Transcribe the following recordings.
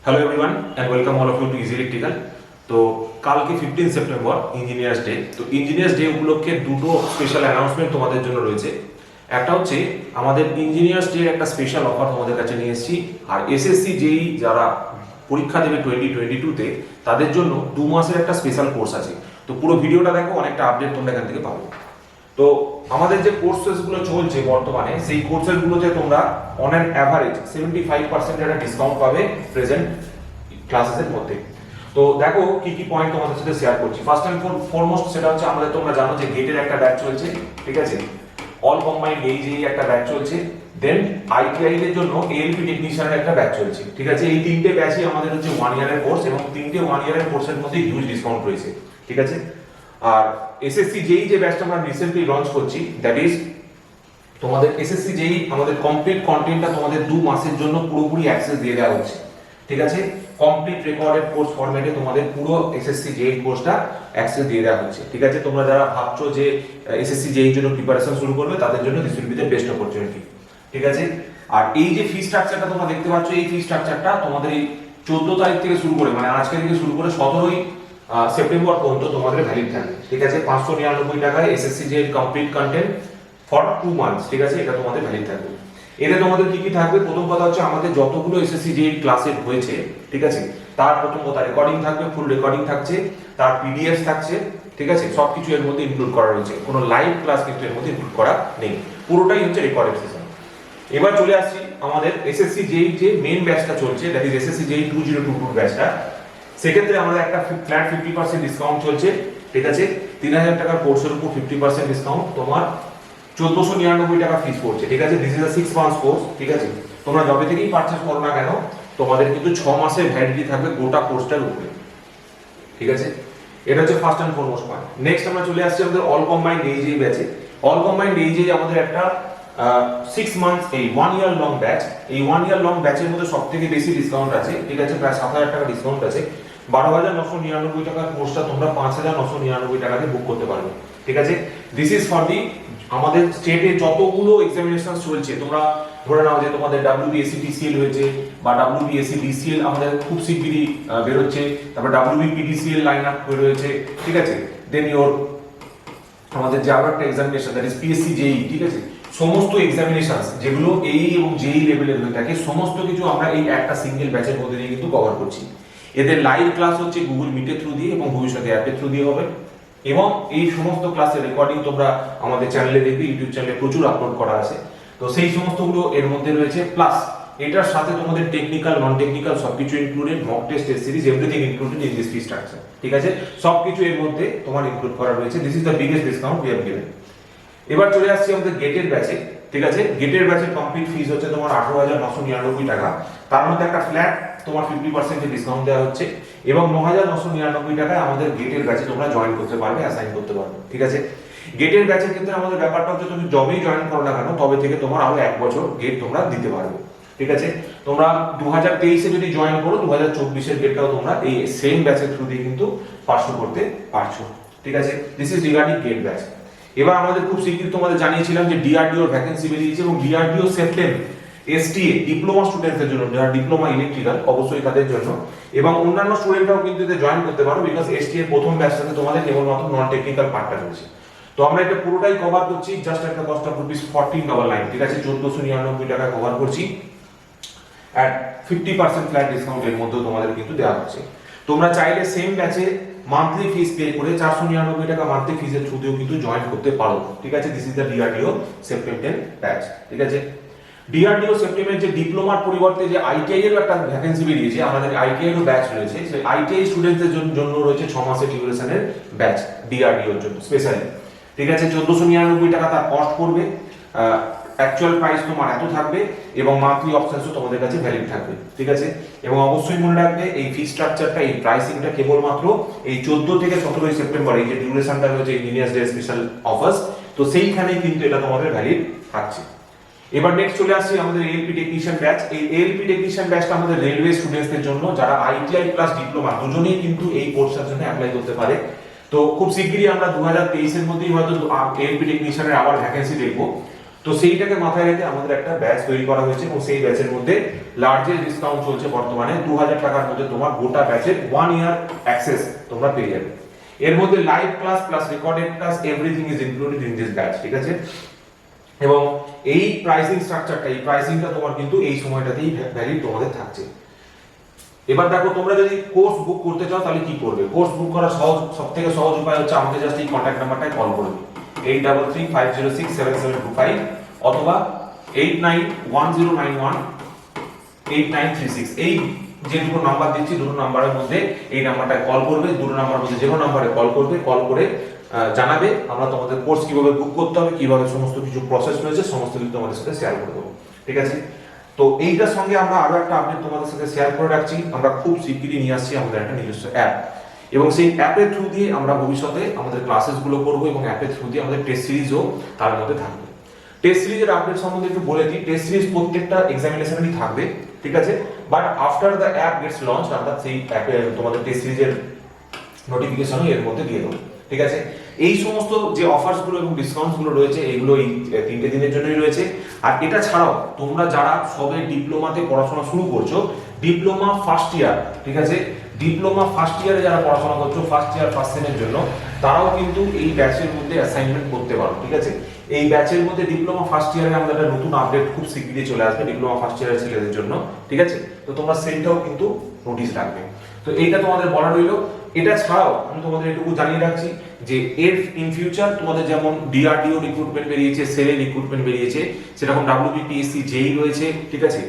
Hello everyone and welcome all of you to easy electrical. তো কালকে 15 September engineers day. তো engineers day উপলক্ষে দুটো স্পেশাল অ্যানাউন্সমেন্ট তোমাদের জন্য রয়েছে। একটা হচ্ছে আমাদের ইঞ্জিনিয়ার্স ডে একটা স্পেশাল অফার তোমাদের কাছে নিয়ে এসেছি, আর এসএসসি যেই যারা পরীক্ষা দেবে 2022-তে তাদের জন্য 2 মাসের একটা স্পেশাল কোর্স আছে। তো পুরো ভিডিওটা দেখো, অনেকটা আপডেট তোমরা এখান থেকে পাবে। তো আমাদের যে কোর্সেসগুলো চলছে বর্তমানে, সেই কোর্সেসগুলোতে তোমরা অন অ্যান অ্যাভারেজ 75% একটা ডিসকাউন্ট পাবে প্রেজেন্ট ক্লাসেসের মধ্যে। তো দেখো কি কি পয়েন্ট তোমাদের সাথে শেয়ার করছি। ফার্স্ট অ্যান্ড ফরমোস্ট সেটা হচ্ছে আমাদের, তোমরা জানো যে গেটের একটা ব্যাচ চলছে, ঠিক আছে, অল কম্বাইন্ড এই একটা ব্যাচ চলছে। দেন আইটিআই এর জন্য এএলপি টেকনিশিয়ানের একটা ব্যাচ চলছে, ঠিক আছে। এই তিনটে ব্যাচই আমাদের হচ্ছে 1 ইয়ারের কোর্স, এবং তিনটে 1 ইয়ারের কোর্সের মধ্যে হিউজ ডিসকাউন্ট রয়েছে, ঠিক আছে। আর এসএসসি যেই যে ব্যাচটা আমরা রিসেন্টলি লঞ্চ করছি, দ্যাট ইজ তোমাদের এসএসসি যেই আমাদের কমপ্লিট কন্টেন্টটা তোমাদের 2 মাসের জন্য পুরোপুরি অ্যাক্সেস দিয়ে দেওয়া হচ্ছে, ঠিক আছে। কমপ্লিট রেকর্ডেড কোর্স ফরম্যাটে তোমাদের পুরো এসএসসি যেই কোর্সটা অ্যাক্সেস দিয়ে দেওয়া হচ্ছে, ঠিক আছে। তোমরা যারা ভাবছো যে এসএসসি যেই জন্য প্রিপারেশন শুরু করবে, তাদের জন্য this will be the best opportunity, ঠিক আছে। আর এই যে ফি স্ট্রাকচারটা তোমরা দেখতে পাচ্ছ, এই ফি স্ট্রাকচারটা তোমাদের এই 14 তারিখ থেকে শুরু করে, মানে আজকে থেকে শুরু করে 17ই সেপ্টেম্বর পর্যন্ত তোমাদের ভ্যালিড থাকবে, ঠিক আছে। 599 টাকায় এসএসসি যে কমপ্লিট কন্টেন্ট ফর 2 মান্থস, ঠিক আছে, এটা তোমাদের ভ্যালিড থাকবে। এতে তোমাদের কি কি থাকবে? প্রথম কথা হচ্ছে আমাদের যতগুলো এসএসসি যে ক্লাসে হয়েছে, ঠিক আছে, তার প্রথম কথা রেকর্ডিং থাকবে, ফুল রেকর্ডিং থাকছে, তার পিডিএফ থাকছে, ঠিক আছে। সবকিছু এর মধ্যে ইনক্লুড করা রয়েছে, কোনো লাইভ ক্লাস কিন্তু এর মধ্যে ইনক্লুড করা নেই, পুরোটাই হচ্ছে রেকর্ডেড সেশন। এবার চলে আসছি আমাদের এসএসসি যেই যে মেইন ব্যাচটা চলছে, দ্যাট ইজ এসএসসি যেই 2022 ব্যাচটা। সেক্ষেত্রে আমাদের একটা ফ্ল্যাট 50% ডিসকাউন্ট চলছে, ঠিক আছে। 3000 টাকার কোর্সের উপর 50% ডিসকাউন্ট, তোমার 1499 টাকা ফিস পড়ছে, ঠিক আছে। This is a 6 months course, ঠিক আছে। তোমরা যবে থেকেই পারচেজ করো না কেন, তোমাদের কিন্তু 6 মাসের ভ্যালিডিটি থাকবে গোটা কোর্সটার উপরে, ঠিক আছে। এটা হচ্ছে first and foremost point. Next আমরা চলে আসছি আমাদের অল কম্বাইন্ড এই ব্যাচে। অল কম্বাইন্ড এই আমাদের একটা 6 মান্থস এই 1 ইয়ার লং ব্যাচ। এই 1 ইয়ার লং ব্যাচের মধ্যে সবথেকে বেশি ডিসকাউন্ট আছে, ঠিক আছে। প্রায় 7000 টাকা ডিসকাউন্ট আছে। 12999 টাকার কোর্সটা তোমরা 5999 টাকাতে বুক করতে পারবে, ঠিক আছে। দিস ইজ ফর দি আমাদের স্টেটে যতগুলো এক্সামিনেশন চলছে। তোমরা ধরে নাও যে তোমাদের WBSc TCL হয়েছে, বা WBSc DCL আমাদের খুব শিগগিরই বেরোচ্ছে, তারপর WBPDCL লাইন আপ হয়ে রয়েছে, ঠিক আছে। দেন ইওর আমাদের যে আরো একটা examination, that is PSC JEE, ঠিক আছে। সমস্ত এক্সামিনেশন যেগুলো এই এবং JEE লেভেলের হয়ে থাকে, সমস্ত কিছু আমরা এই একটা সিঙ্গেল ব্যাচের মধ্যে দিয়ে কিন্তু কভার করছি। এদের লাইভ ক্লাস হচ্ছে গুগল মিটের থ্রু দিয়ে এবং ভবিষ্যতে অ্যাপের থ্রু দিয়ে হবে, এবং এই সমস্ত ক্লাসের রেকর্ডিং তোমরা আমাদের চ্যানেলে দেখবে, ইউটিউব চ্যানেলে প্রচুর আপলোড করা আছে। তো সেই সমস্তগুলো এর মধ্যে রয়েছে, প্লাস এটার সাথে তোমাদের টেকনিক্যাল নন টেকনিক্যাল সবকিছু included, mock test, test series, everything included in this fee structure, ঠিক আছে। সবকিছু এর মধ্যে তোমার ইনক্লুড করা রয়েছে। This is the biggest discount we have given. এবার চলে আসছি আমাদের গেটের ব্যাচে, ঠিক আছে। গেটের ব্যাচের কমপ্লিট ফিস হচ্ছে তোমার 18999 টাকা। তার মধ্যে একটা ফ্ল্যাট তোমার 50% ডিসকাউন্ট দেওয়া হচ্ছে, এবং 9999 টাকায় আমাদের গেটের ব্যাচে তোমরা জয়েন করতে পারবে, অ্যাসাইন করতে পারবে, ঠিক আছে। গেটের ব্যাচের ক্ষেত্রে আমাদের ব্যাপারটা হচ্ছে, তুমি যবেই জয়েন করো না কেন, তবে থেকে তোমার আরো 1 বছর গেট তোমরা দিতে পারবে, ঠিক আছে। তোমরা 2023-এ যদি জয়েন করো, 2024-এর গেটটাও তোমরা এই সেম ব্যাচের থ্রু দিয়ে কিন্তু পার্সু করতে পারছো, ঠিক আছে। This is regarding GATE batch. এবার আমাদের খুব শীঘ্রই তোমাদের জানিয়েছিলাম যে ডিআরডিও ভ্যাকেন্সি বেরিয়েছে, এবং ডিআরডিও সেপ্টেম এসটিএ ডিপ্লোমা স্টুডেন্টদের জন্য, যারা ডিপ্লোমা ইলেকট্রিক্যাল, অবশ্যই তাদের জন্য, এবং অন্যান্য স্টুডেন্টরাও কিন্তু এতে জয়েন করতে পারো, বিকজ এসটিএ প্রথম ব্যাচটাতে তোমাদের কেবলমাত্র নন টেকনিক্যাল পার্টটা রয়েছে। তো আমরা এটা পুরোটাই কভার করছি জাস্ট একটা কস্ট অফ ₹1499, ঠিক আছে। 1499 টাকা কভার করছি, এট 50% ফ্ল্যাট ডিসকাউন্টের মধ্যে তোমাদের কিন্তু দেওয়া হচ্ছে। তোমরা চাইলে সেম ব্যাচে মান্থলি ফিস পে করে 499 টাকা মান্থলি ফিসের থ্রুতেও কিন্তু জয়েন করতে পারো, ঠিক আছে। This is the DRDO September batch, ঠিক আছে। ডিআরডিও সেপ্টেমের যে ডিপ্লোমার পরিবর্তে যে আইটিআই এর একটা ভ্যাকেন্সি বেরিয়েছে, আমাদের আইটিআই এর ব্যাচ রয়েছে। সেই আইটিআই স্টুডেন্টদের জন্য রয়েছে 6 মাসের ডিউরেশনের ব্যাচ ডিআরডিও এর জন্য স্পেশালি, ঠিক আছে। 1499 টাকা তার কস্ট পড়বে। অ্যাকচুয়াল প্রাইস তোমার এত থাকবে, এবং মান্থলি অপশনসও তোমাদের কাছে ভ্যালিড থাকবে, ঠিক আছে। এবং অবশ্যই মনে রাখবে এই ফি স্ট্রাকচারটা, এই প্রাইসিংটা কেবলমাত্র এই 14 থেকে 17 সেপ্টেম্বর, এই যে ডিউরেশনটা রয়েছে ইঞ্জিনিয়ার্স ডে স্পেশাল অফার্স, তো সেইখানেই কিন্তু এটা তোমাদের ভ্যালিড থাকছে। এবার নেক্সট চলে আসছি আমাদের এএলপি টেকনিশিয়ান ব্যাচ। এই এএলপি টেকনিশিয়ান ব্যাচটা আমাদের রেলওয়ে স্টুডেন্টসদের জন্য, যারা আইটিআই প্লাস ডিপ্লোমা দুজনেই কিন্তু এই কোর্সটার জন্য অ্যাপ্লাই করতে পারে। তো খুব শিগগিরই আমরা 2023-এর মধ্যেই হয়তো এএলপি টেকনিশিয়ানের আবার ভ্যাকেন্সি দেখবো। তো তো সেইটাকে মাথায় রেখে আমাদের একটা ব্যাচ তৈরি করা হয়েছে এবং সেই ব্যাচের মধ্যে লার্জেস্ট ডিসকাউন্ট চলছে বর্তমানে 2000 টাকার মধ্যে তোমার গোটা ব্যাচের 1 ইয়ার অ্যাক্সেস তোমরা পেয়ে যাবে। এর মধ্যে live class plus recorded class everything is included in this batch, ঠিক আছে। এবং এই প্রাইসিং স্ট্রাকচারটা, এই প্রাইসিংটা তোমার কিন্তু এই সময়টাতেই ভ্যালিড তোমাদের থাকছে। এবার দেখো তোমরা যদি কোর্স বুক করতে চাও তাহলে কি করবে। কোর্স বুক করার সবথেকে সহজ উপায় হচ্ছে আমাকে জাস্ট এই কন্ট্যাক্ট নাম্বারটায় কল করবে 8335067725 অথবা 8910918936। এই যে দুটো নাম্বার দিচ্ছি, দুটো নাম্বারের মধ্যে এই নাম্বারটায় কল করবে। দুটো নাম্বারের মধ্যে যে কোনো নাম্বারে কল করবে, কল করে জানাবে আমরা তোমাদের কোর্স কিভাবে বুক করতে হবে, কিভাবে সমস্ত কিছু প্রসেস রয়েছে, সমস্ত কিছু তোমাদের সাথে শেয়ার করে দেবো, ঠিক আছে। তো এইটার সঙ্গে আমরা আরো একটা আপডেট তোমাদের সাথে শেয়ার করে রাখছি। আমরা খুব শিগগিরই নিয়ে আসছি আমাদের একটা নিজস্ব অ্যাপ, এবং সেই অ্যাপের থ্রু দিয়ে আমরা ভবিষ্যতে আমাদের ক্লাসেসগুলো করবো এবং অ্যাপের থ্রু দিয়ে আমাদের টেস্ট সিরিজও তার মধ্যে থাকবে। টেস্ট সিরিজের আপডেট সম্বন্ধে একটু বলে দিই। টেস্ট সিরিজ প্রত্যেকটা এক্সামিনেশনেরই থাকবে, ঠিক আছে। But after the app gets launch আমরা সেই অ্যাপে তোমাদের টেস্ট সিরিজের নোটিফিকেশনও এর মধ্যে দিয়ে দেবো, ঠিক আছে। এই সমস্ত যে অফার্স গুলো এবং ডিসকাউন্টস গুলো রয়েছে এগুলো এই 3টে দিনের জন্যই রয়েছে। আর এটা ছাড়াও তোমরা যারা সবে ডিপ্লোমাতে পড়াশোনা শুরু করছো, ডিপ্লোমা ফার্স্ট ইয়ার, ঠিক আছে, ডিপ্লোমা ফার্স্ট ইয়ারে যারা পড়াশোনা করছো ফার্স্ট ইয়ার ফার্স্ট সেমের জন্য, তারাও কিন্তু এই ব্যাচের মধ্যে অ্যাসাইনমেন্ট করতে পারো, ঠিক আছে। এই ব্যাচের মধ্যে ডিপ্লোমা ফার্স্ট ইয়ারে আমাদের একটা নতুন আপডেট খুব শীঘ্রই চলে আসবে ডিপ্লোমা ফার্স্ট ইয়ারের ছেলেদের জন্য, ঠিক আছে। তো তোমরা সেইটাও কিন্তু নোটিশ রাখবে। তো এইটা তোমাদের বলা রইলো। এটা ছাড়াও আমি তোমাদের এটুকু জানিয়ে রাখছি যে এর ইন ফিউচার তোমাদের যেমন ডিআরডিও রিক্রুটমেন্ট বেরিয়েছে, সেলে রিক্রুটমেন্ট বেরিয়েছে, সেরকম ডাব্লিউবিপিএসসি জেই রয়েছে, ঠিক আছে,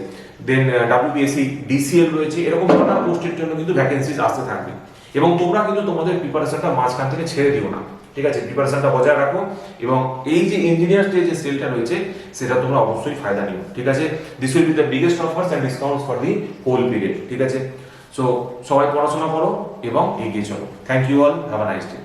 দেন ডাব্লিউবিএসসি ডিসিএল রয়েছে। এরকম নানা পোস্টের জন্য কিন্তু ভ্যাকেন্সিজ আসতে থাকবে এবং তোমরা কিন্তু তোমাদের প্রিপারেশনটা মাঝখান থেকে ছেড়ে দিও না, ঠিক আছে। প্রিপারেশনটা বজায় রাখো এবং এই যে ইঞ্জিনিয়ার স্টেজ যে সেলটা রয়েছে সেটা তোমরা অবশ্যই ফায়দা নিও, ঠিক আছে। This will be the biggest offers and discounts for the whole period, ঠিক আছে। সো সবাই পড়াশোনা করো এবং এগিয়ে চলো। Thank you all, have a nice day.